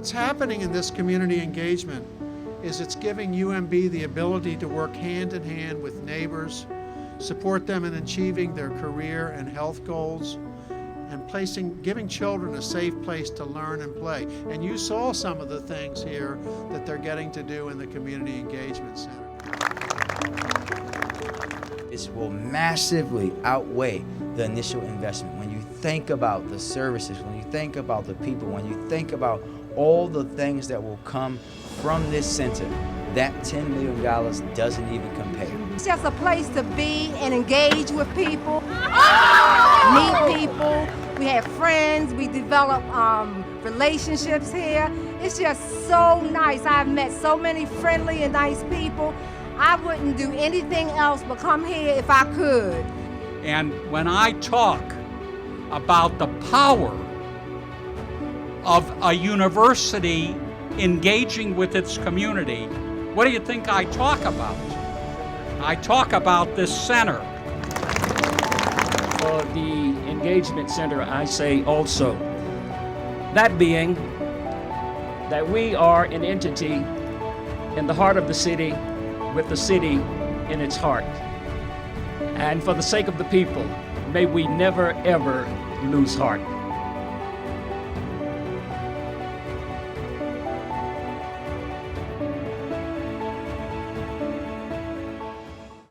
what's happening in this community engagement is it's giving UMB the ability to work hand in hand with neighbors, support them in achieving their career and health goals, and giving children a safe place to learn and play. And you saw some of the things here that they're getting to do in the Community Engagement Center. This will massively outweigh the initial investment. When you think about the services, when you think about the people, when you think about all the things that will come from this center, that $10 million doesn't even compare. It's just a place to be and engage with people, meet people. We have friends, we develop relationships here. It's just so nice. I've met so many friendly and nice people. I wouldn't do anything else but come here if I could. And when I talk about the power of a university engaging with its community, what do you think I talk about? I talk about this center. For the engagement center, I say also, that being that we are an entity in the heart of the city with the city in its heart. And for the sake of the people, may we never, ever lose heart.